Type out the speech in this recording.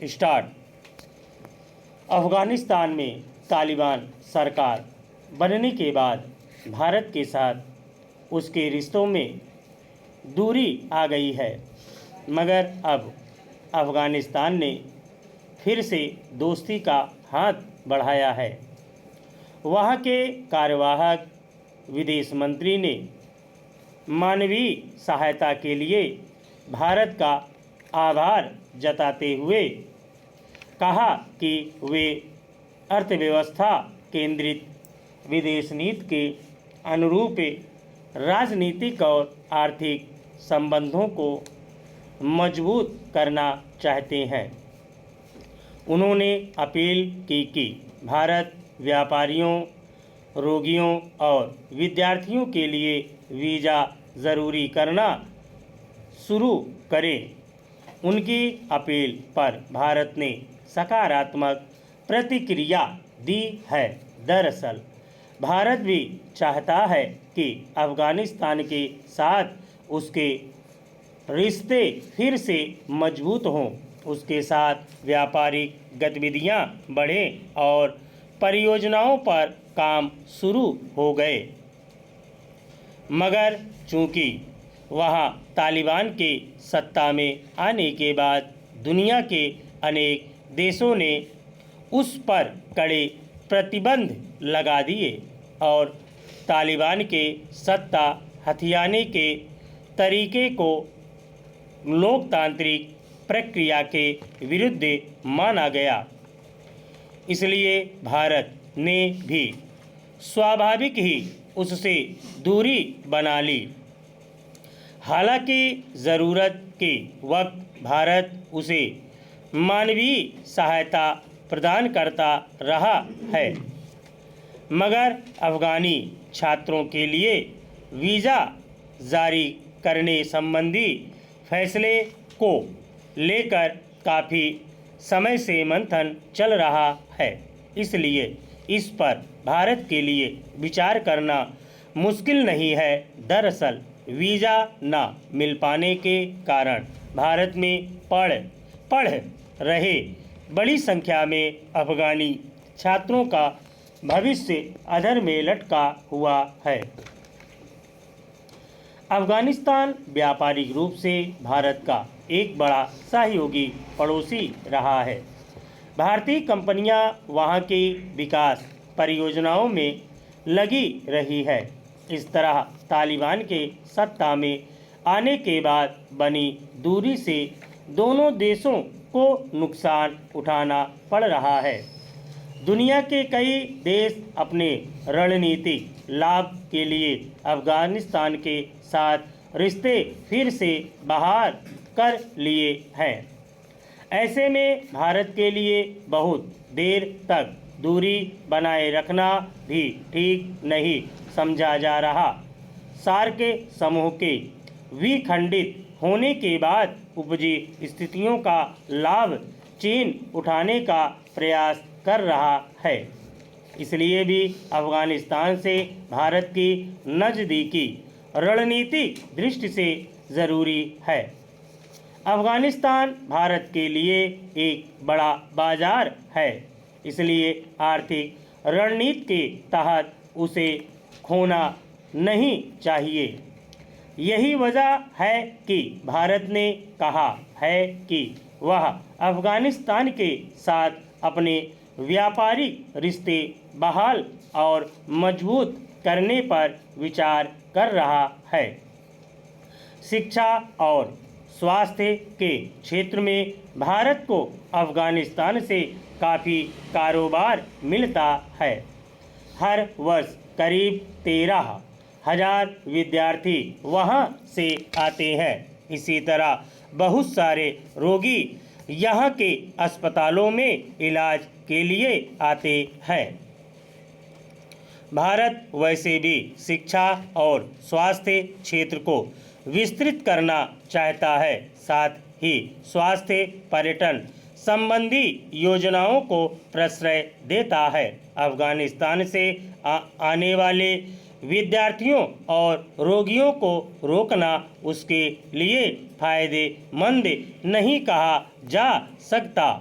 Start. Afghanistan में तालिबान सरकार बनने के बाद भारत के साथ उसके रिश्तों में दूरी आ गई है, मगर अब अफ़गानिस्तान ने फिर से दोस्ती का हाथ बढ़ाया है। वहाँ के कार्यवाहक विदेश मंत्री ने मानवीय सहायता के लिए भारत का आभार जताते हुए कहा कि वे अर्थव्यवस्था केंद्रित विदेश नीति के अनुरूप राजनीतिक और आर्थिक संबंधों को मजबूत करना चाहते हैं। उन्होंने अपील की कि भारत व्यापारियों, रोगियों और विद्यार्थियों के लिए वीज़ा ज़रूरी करना शुरू करे। उनकी अपील पर भारत ने सकारात्मक प्रतिक्रिया दी है। दरअसल भारत भी चाहता है कि अफ़गानिस्तान के साथ उसके रिश्ते फिर से मजबूत हों, उसके साथ व्यापारिक गतिविधियां बढ़ें और परियोजनाओं पर काम शुरू हो गए। मगर चूंकि वहाँ तालिबान के सत्ता में आने के बाद दुनिया के अनेक देशों ने उस पर कड़े प्रतिबंध लगा दिए और तालिबान के सत्ता हथियाने के तरीके को लोकतांत्रिक प्रक्रिया के विरुद्ध माना गया। इसलिए भारत ने भी स्वाभाविक ही उससे दूरी बना ली। हालांकि ज़रूरत के वक्त भारत उसे मानवीय सहायता प्रदान करता रहा है, मगर अफ़गानी छात्रों के लिए वीज़ा जारी करने संबंधी फैसले को लेकर काफ़ी समय से मंथन चल रहा है। इसलिए इस पर भारत के लिए विचार करना मुश्किल नहीं है। दरअसल वीज़ा न मिल पाने के कारण भारत में पढ़ रहे बड़ी संख्या में अफ़गानी छात्रों का भविष्य अधर में लटका हुआ है। अफ़गानिस्तान व्यापारिक रूप से भारत का एक बड़ा सहयोगी पड़ोसी रहा है। भारतीय कंपनियां वहां की विकास परियोजनाओं में लगी रही है। इस तरह तालिबान के सत्ता में आने के बाद बनी दूरी से दोनों देशों को नुकसान उठाना पड़ रहा है। दुनिया के कई देश अपने रणनीतिक लाभ के लिए अफ़गानिस्तान के साथ रिश्ते फिर से बहाल कर लिए हैं। ऐसे में भारत के लिए बहुत देर तक दूरी बनाए रखना भी ठीक नहीं समझा जा रहा। सार्क समूह के विखंडित होने के बाद उपजी स्थितियों का लाभ चीन उठाने का प्रयास कर रहा है। इसलिए भी अफ़गानिस्तान से भारत की नज़दीकी रणनीतिक दृष्टि से ज़रूरी है। अफ़गानिस्तान भारत के लिए एक बड़ा बाज़ार है, इसलिए आर्थिक रणनीति के तहत उसे खोना नहीं चाहिए। यही वजह है कि भारत ने कहा है कि वह अफ़गानिस्तान के साथ अपने व्यापारिक रिश्ते बहाल और मजबूत करने पर विचार कर रहा है। शिक्षा और स्वास्थ्य के क्षेत्र में भारत को अफ़गानिस्तान से काफ़ी कारोबार मिलता है। हर वर्ष करीब 13,000 विद्यार्थी वहां से आते हैं। इसी तरह बहुत सारे रोगी यहाँ के अस्पतालों में इलाज के लिए आते हैं। भारत वैसे भी शिक्षा और स्वास्थ्य क्षेत्र को विस्तृत करना चाहता है। साथ ही स्वास्थ्य पर्यटन संबंधी योजनाओं को प्रश्रय देता है। अफ़गानिस्तान से आने वाले विद्यार्थियों और रोगियों को रोकना उसके लिए फ़ायदेमंद नहीं कहा जा सकता।